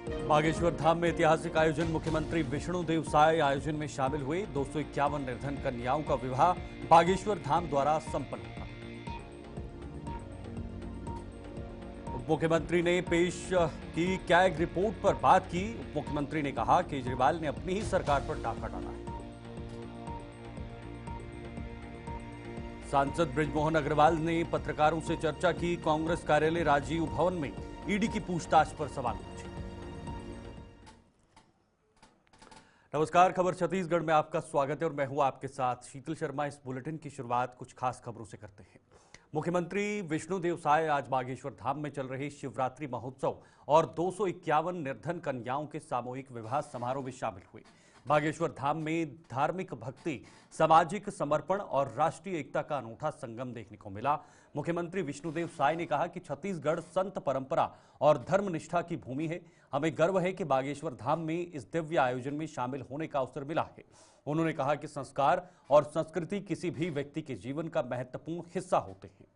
बागेश्वर धाम में ऐतिहासिक आयोजन। मुख्यमंत्री विष्णुदेव साय आयोजन में शामिल हुए। 251 निर्धन कन्याओं का विवाह बागेश्वर धाम द्वारा संपन्न हुआ। उप मुख्यमंत्री ने पेश की कैग रिपोर्ट पर बात की। उप मुख्यमंत्री ने कहा केजरीवाल ने अपनी ही सरकार पर डाका डाला है। सांसद बृजमोहन अग्रवाल ने पत्रकारों से चर्चा की। कांग्रेस कार्यालय राजीव भवन में ईडी की पूछताछ पर सवाल पूछे। नमस्कार, खबर छत्तीसगढ़ में आपका स्वागत है और मैं हूं आपके साथ शीतल शर्मा। इस बुलेटिन की शुरुआत कुछ खास खबरों से करते हैं। मुख्यमंत्री विष्णुदेव साय आज बागेश्वर धाम में चल रहे शिवरात्रि महोत्सव और 251 निर्धन कन्याओं के सामूहिक विवाह समारोह में शामिल हुए। बागेश्वर धाम में धार्मिक भक्ति, सामाजिक समर्पण और राष्ट्रीय एकता का अनूठा संगम देखने को मिला। मुख्यमंत्री विष्णुदेव साय ने कहा कि छत्तीसगढ़ संत परंपरा और धर्मनिष्ठा की भूमि है। हमें गर्व है कि बागेश्वर धाम में इस दिव्य आयोजन में शामिल होने का अवसर मिला है। उन्होंने कहा कि संस्कार और संस्कृति किसी भी व्यक्ति के जीवन का महत्वपूर्ण हिस्सा होते हैं।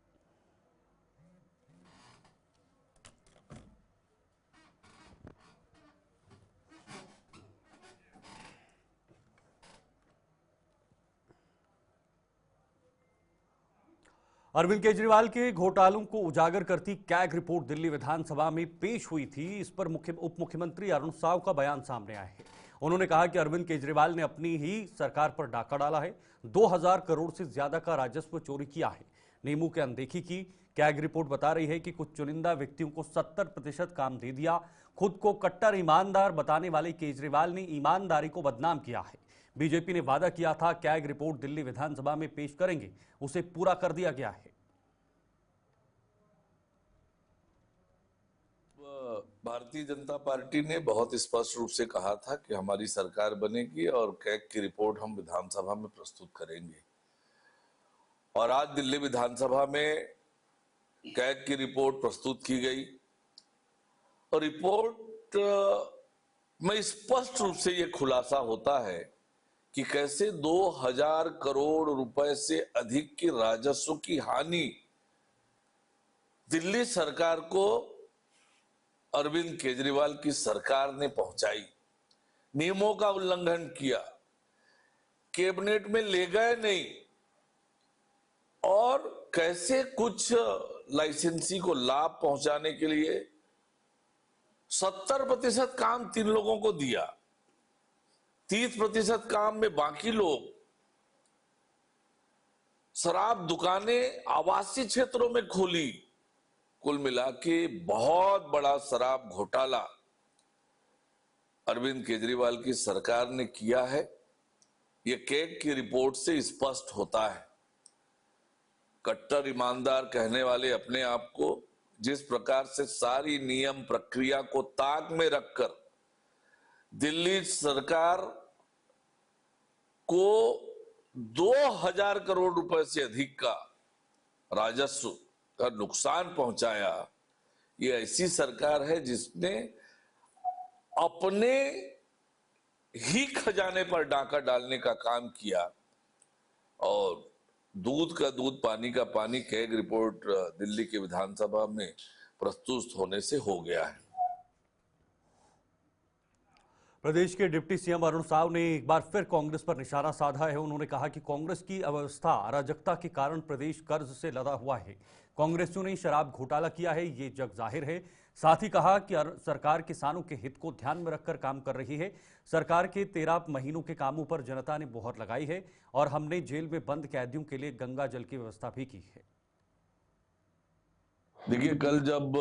अरविंद केजरीवाल के घोटालों को उजागर करती कैग रिपोर्ट दिल्ली विधानसभा में पेश हुई थी। इस पर उप मुख्यमंत्री अरुण साव का बयान सामने आया है। उन्होंने कहा कि अरविंद केजरीवाल ने अपनी ही सरकार पर डाका डाला है। 2000 करोड़ से ज्यादा का राजस्व चोरी किया है, नियमों की अनदेखी की। कैग रिपोर्ट बता रही है कि कुछ चुनिंदा व्यक्तियों को 70% काम दे दिया। खुद को कट्टर ईमानदार बताने वाले केजरीवाल ने ईमानदारी को बदनाम किया है। बीजेपी ने वादा किया था कैग रिपोर्ट दिल्ली विधानसभा में पेश करेंगे, उसे पूरा कर दिया गया है। भारतीय जनता पार्टी ने बहुत स्पष्ट रूप से कहा था कि हमारी सरकार बनेगी और कैग की रिपोर्ट हम विधानसभा में प्रस्तुत करेंगे। और आज दिल्ली विधानसभा में कैग की रिपोर्ट प्रस्तुत की गई और रिपोर्ट में स्पष्ट रूप से यह खुलासा होता है कि कैसे 2000 करोड़ रुपए से अधिक की राजस्व की हानि दिल्ली सरकार को अरविंद केजरीवाल की सरकार ने पहुंचाई। नियमों का उल्लंघन किया, कैबिनेट में ले गए नहीं और कैसे कुछ लाइसेंसी को लाभ पहुंचाने के लिए 70% काम 3 लोगों को दिया, 30% काम में बाकी लोग। शराब दुकानें आवासीय क्षेत्रों में खोली। कुल मिला के बहुत बड़ा शराब घोटाला अरविंद केजरीवाल की सरकार ने किया है। यह कैग की रिपोर्ट से स्पष्ट होता है। कट्टर ईमानदार कहने वाले अपने आप को जिस प्रकार से सारी नियम प्रक्रिया को ताक में रखकर दिल्ली सरकार को 2000 करोड़ रुपए से अधिक का राजस्व का नुकसान पहुंचाया, ये ऐसी सरकार है जिसने अपने ही खजाने पर डाका डालने का काम किया। और दूध का दूध, पानी का पानी कैग रिपोर्ट दिल्ली के विधानसभा में प्रस्तुत होने से हो गया है। प्रदेश के डिप्टी सीएम अरुण साव ने एक बार फिर कांग्रेस पर निशाना साधा है। उन्होंने कहा कि कांग्रेस की अव्यवस्था, अराजकता के कारण प्रदेश कर्ज से लदा हुआ है। कांग्रेसियों ने शराब घोटाला किया है, ये जग जाहिर है। साथ ही कहा कि सरकार किसानों के हित को ध्यान में रखकर काम कर रही है। सरकार के 13 महीनों के कामों पर जनता ने मोहर लगाई है और हमने जेल में बंद कैदियों के लिए गंगा जल की व्यवस्था भी की है। देखिए, कल जब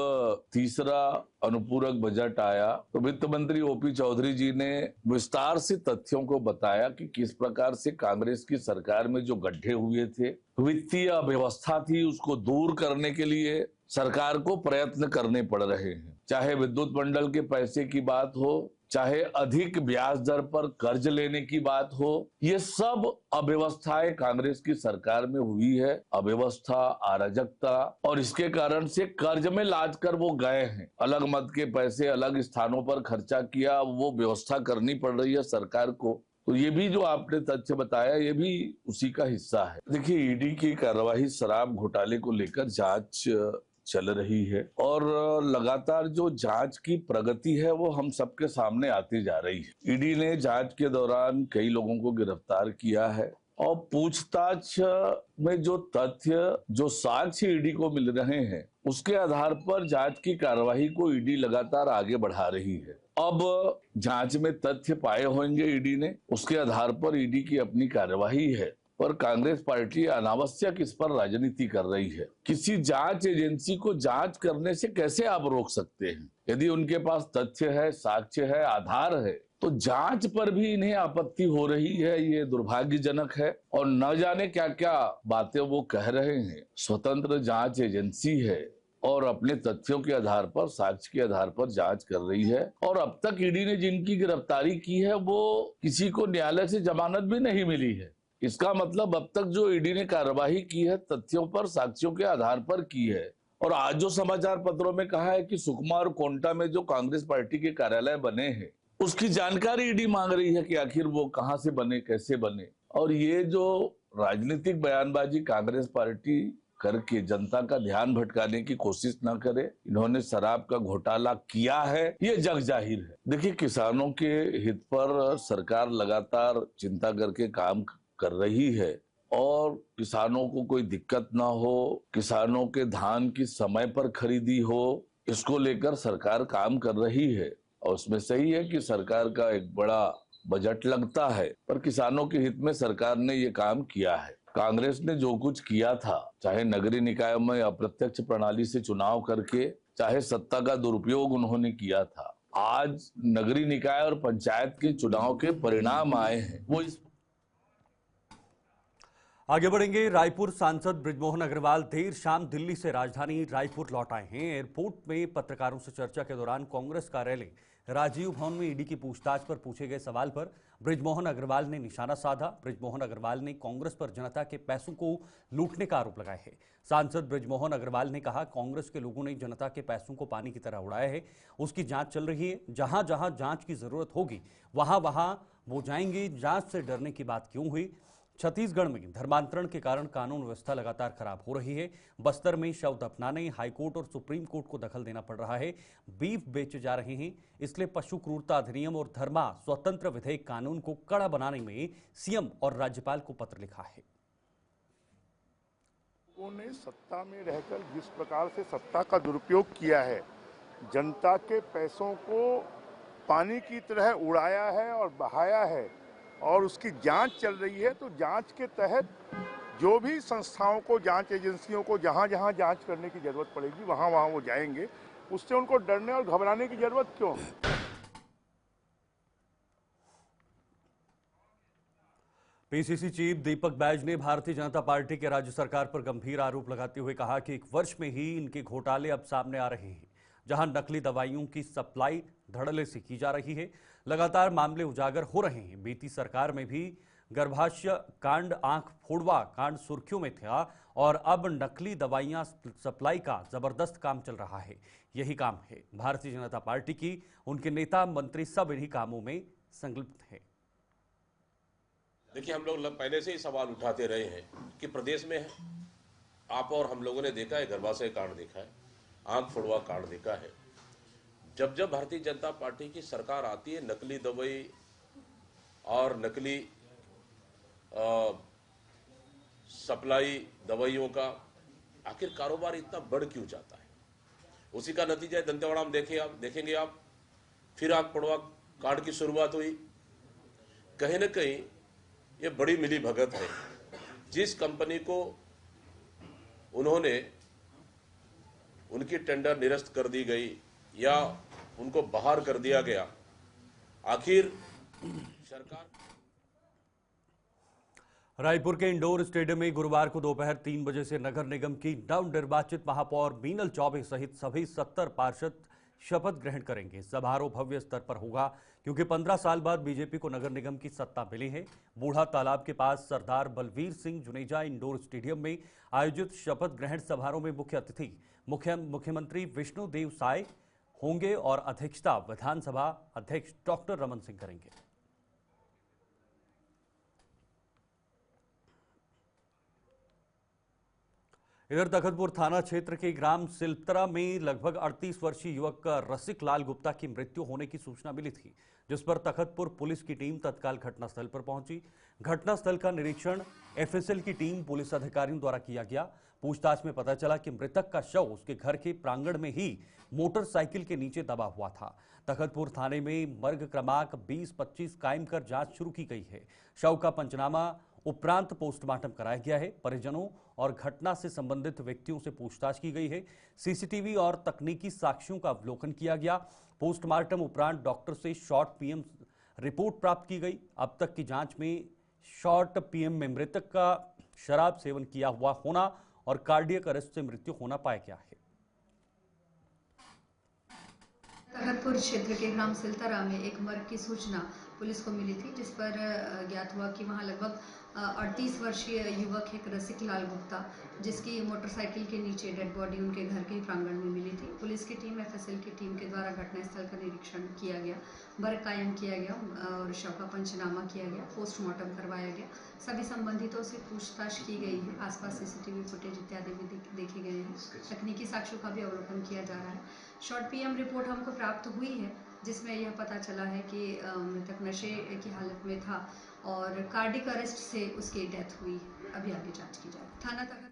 तीसरा अनुपूरक बजट आया तो वित्त मंत्री ओपी चौधरी जी ने विस्तार से तथ्यों को बताया कि किस प्रकार से कांग्रेस की सरकार में जो गड्ढे हुए थे, वित्तीय अव्यवस्था थी, उसको दूर करने के लिए सरकार को प्रयत्न करने पड़ रहे हैं। चाहे विद्युत मंडल के पैसे की बात हो, चाहे अधिक ब्याज दर पर कर्ज लेने की बात हो, ये सब अव्यवस्थाएं कांग्रेस की सरकार में हुई है। अव्यवस्था, अराजकता, और इसके कारण से कर्ज में लाद कर वो गए हैं। अलग मत के पैसे अलग स्थानों पर खर्चा किया, वो व्यवस्था करनी पड़ रही है सरकार को। तो ये भी जो आपने तथ्य बताया, ये भी उसी का हिस्सा है। देखिए, ईडी की कार्रवाई शराब घोटाले को लेकर जांच चल रही है और लगातार जो जांच की प्रगति है वो हम सबके सामने आती जा रही है। ईडी ने जांच के दौरान कई लोगों को गिरफ्तार किया है और पूछताछ में जो तथ्य, जो साक्ष्य ईडी को मिल रहे हैं, उसके आधार पर जांच की कार्यवाही को ईडी लगातार आगे बढ़ा रही है। अब जांच में तथ्य पाए होंगे ईडी ने, उसके आधार पर ईडी की अपनी कार्यवाही है। पर कांग्रेस पार्टी अनावश्यक इस पर राजनीति कर रही है। किसी जांच एजेंसी को जांच करने से कैसे आप रोक सकते हैं? यदि उनके पास तथ्य है, साक्ष्य है, आधार है, तो जांच पर भी इन्हें आपत्ति हो रही है। ये दुर्भाग्यजनक है और न जाने क्या क्या बातें वो कह रहे हैं। स्वतंत्र जांच एजेंसी है और अपने तथ्यों के आधार पर, साक्ष्य के आधार पर जांच कर रही है और अब तक ईडी ने जिनकी गिरफ्तारी की है वो किसी को न्यायालय से जमानत भी नहीं मिली है। इसका मतलब अब तक जो ईडी ने कार्यवाही की है तथ्यों पर, साक्ष्यों के आधार पर की है। और आज जो समाचार पत्रों में कहा है कि सुकमा और कोंटा में जो कांग्रेस पार्टी के कार्यालय बने हैं उसकी जानकारी ईडी मांग रही है कि आखिर वो कहां से बने, कैसे बने। और ये जो राजनीतिक बयानबाजी कांग्रेस पार्टी करके जनता का ध्यान भटकाने की कोशिश न करे, इन्होंने शराब का घोटाला किया है, ये जग जाहिर है। देखिए, किसानों के हित पर सरकार लगातार चिंता करके काम कर रही है और किसानों को कोई दिक्कत ना हो, किसानों के धान की समय पर खरीदी हो, इसको लेकर सरकार काम कर रही है। और उसमें सही है कि सरकार का एक बड़ा बजट लगता है, पर किसानों के हित में सरकार ने ये काम किया है। कांग्रेस ने जो कुछ किया था, चाहे नगरीय निकाय में अप्रत्यक्ष प्रणाली से चुनाव करके, चाहे सत्ता का दुरुपयोग उन्होंने किया था, आज नगरीय निकाय और पंचायत के चुनाव के परिणाम आए हैं। वो इस आगे बढ़ेंगे। रायपुर सांसद बृजमोहन अग्रवाल देर शाम दिल्ली से राजधानी रायपुर लौट आए हैं। एयरपोर्ट में पत्रकारों से चर्चा के दौरान कांग्रेस कार्यालय राजीव भवन में ईडी की पूछताछ पर पूछे गए सवाल पर बृजमोहन अग्रवाल ने निशाना साधा। बृजमोहन अग्रवाल ने कांग्रेस पर जनता के पैसों को लूटने का आरोप लगाया है। सांसद बृजमोहन अग्रवाल ने कहा, कांग्रेस के लोगों ने जनता के पैसों को पानी की तरह उड़ाया है, उसकी जांच चल रही है। जहां जहां जांच की जरूरत होगी वहां वहां वो जाएंगे। जांच से डरने की बात क्यों हुई? छत्तीसगढ़ में धर्मांतरण के कारण कानून व्यवस्था लगातार खराब हो रही है। बस्तर में शव दफनाने हाईकोर्ट और सुप्रीम कोर्ट को दखल देना पड़ रहा है। बीफ बेचे जा रहे हैं, इसलिए पशु क्रूरता अधिनियम और धर्मा स्वतंत्र विधेयक कानून को कड़ा बनाने में सीएम और राज्यपाल को पत्र लिखा है। उन्होंने सत्ता में रहकर जिस प्रकार से सत्ता का दुरुपयोग किया है, जनता के पैसों को पानी की तरह उड़ाया है और बहाया है और उसकी जांच चल रही है। तो जांच के तहत जो भी संस्थाओं को, जांच एजेंसियों को जहां जहां जांच करने की जरूरत पड़ेगी वहां वहां वो जाएंगे। उससे उनको डरने और घबराने की जरूरत क्यों? पीसीसी चीफ दीपक बैज ने भारतीय जनता पार्टी के राज्य सरकार पर गंभीर आरोप लगाते हुए कहा कि 1 वर्ष में ही इनके घोटाले अब सामने आ रहे हैं, जहां नकली दवाइयों की सप्लाई धड़ल्ले से की जा रही है। लगातार मामले उजागर हो रहे हैं। बीती सरकार में भी गर्भाशय कांड, आंख फोड़वा कांड सुर्खियों में था और अब नकली दवाइयां सप्लाई का जबरदस्त काम चल रहा है। यही काम है भारतीय जनता पार्टी की। उनके नेता मंत्री सब इन्हीं कामों में संलिप्त हैं। देखिए, हम लोग पहले से ही सवाल उठाते रहे हैं कि प्रदेश में आप और हम लोगों ने देखा है, गर्भाशय कांड देखा है, आंख फोड़वा कांड देखा है। जब जब भारतीय जनता पार्टी की सरकार आती है, नकली दवाई और नकली सप्लाई दवाइयों का आखिर कारोबार इतना बढ़ क्यों जाता है? उसी का नतीजा दंतेवाड़ा में देखेंगे आप। फिर आंख फोड़वा कांड की शुरुआत हुई। कहीं न कहीं ये बड़ी मिली भगत है। जिस कंपनी को उन्होंने उनकी टेंडर निरस्त कर दी गई या उनको बाहर कर दिया गया, आखिर सरकार। रायपुर के इंडोर स्टेडियम में गुरुवार को दोपहर 3 बजे से नगर निगम की नवनिर्वाचित महापौर मीनल चौबे सहित सभी 70 पार्षद शपथ ग्रहण करेंगे। समारोह भव्य स्तर पर होगा क्योंकि 15 साल बाद बीजेपी को नगर निगम की सत्ता मिली है। बूढ़ा तालाब के पास सरदार बलवीर सिंह जुनेजा इंडोर स्टेडियम में आयोजित शपथ ग्रहण समारोह में मुख्य अतिथि मुख्यमंत्री विष्णुदेव साय होंगे और अध्यक्षता विधानसभा अध्यक्ष डॉक्टर रमन सिंह करेंगे। इधर तखतपुर थाना क्षेत्र के ग्राम सिलतरा में लगभग 38 वर्षीय युवक रसिक लाल गुप्ता की मृत्यु होने की सूचना मिली थी, जिस पर तखतपुर पुलिस की टीम तत्काल घटनास्थल पर पहुंची। घटनास्थल का निरीक्षण एफएसएल की टीम पुलिस अधिकारियों द्वारा किया गया। पूछताछ में पता चला कि मृतक का शव उसके घर के प्रांगण में ही मोटरसाइकिल के नीचे दबा हुआ था। तखतपुर थाने में मर्ग क्रमांक 20-25 कायम कर जांच शुरू की गई है। शव का पंचनामा उपरांत पोस्टमार्टम कराया गया है। परिजनों और घटना से संबंधित व्यक्तियों से पूछताछ की गई है। सीसीटीवी और तकनीकी साक्ष्यों का अवलोकन किया गया। पोस्टमार्टम उपरांत डॉक्टर से शॉर्ट पीएम रिपोर्ट प्राप्त की गई। अब तक की जांच में शॉर्ट पीएम में मृतक का शराब सेवन किया हुआ होना और कार्डियक अरेस्ट से मृत्यु होना पाया गया है। तखतपुर क्षेत्र के ग्राम सिलतरा में एक मर्ग की सूचना पुलिस को मिली थी, जिस पर ज्ञात हुआ कि वहां लगभग 38 वर्षीय युवक एक रसिक लाल गुप्ता, जिसकी मोटरसाइकिल के नीचे डेड बॉडी उनके घर के प्रांगण में मिली थी। पुलिस की टीम एफएसएल की टीम के द्वारा घटनास्थल का निरीक्षण किया गया, मर्ग कायम किया गया और शव का पंचनामा किया गया, पोस्टमार्टम करवाया गया। सभी संबंधितों से पूछताछ की गई है। आसपास सीसीटीवी फुटेज इत्यादि भी देखे गए हैं। तकनीकी साक्ष्यों का भी अवलोकन किया जा रहा है। शॉर्ट पीएम रिपोर्ट हमको प्राप्त हुई है, जिसमें यह पता चला है कि मृतक नशे की हालत में था और कार्डिक अरेस्ट से उसकी डेथ हुई। अभी आगे जांच की जाए। थाना तक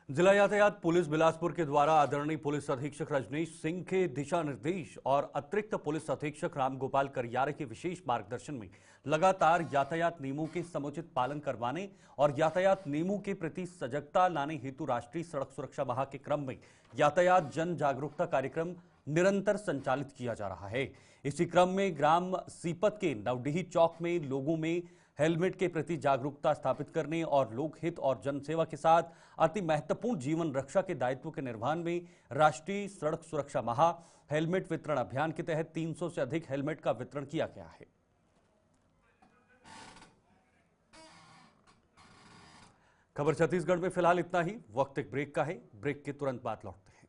जिला यातायात पुलिस बिलासपुर के द्वारा आदरणीय पुलिस अधीक्षक रजनीश सिंह के दिशा निर्देश और अतिरिक्त पुलिस अधीक्षक रामगोपाल करियारे के विशेष मार्गदर्शन में लगातार यातायात नियमों के समुचित पालन करवाने और यातायात नियमों के प्रति सजगता लाने हेतु राष्ट्रीय सड़क सुरक्षा माह के क्रम में यातायात जन जागरूकता कार्यक्रम निरंतर संचालित किया जा रहा है। इसी क्रम में ग्राम सीपत के नवडीही चौक में लोगों में हेलमेट के प्रति जागरूकता स्थापित करने और लोकहित और जनसेवा के साथ अति महत्वपूर्ण जीवन रक्षा के दायित्व के निर्वहन में राष्ट्रीय सड़क सुरक्षा माह हेलमेट वितरण अभियान के तहत 300 से अधिक हेलमेट का वितरण किया गया है। खबर छत्तीसगढ़ में फिलहाल इतना ही। वक्त एक ब्रेक का है। ब्रेक के तुरंत बाद लौटते हैं।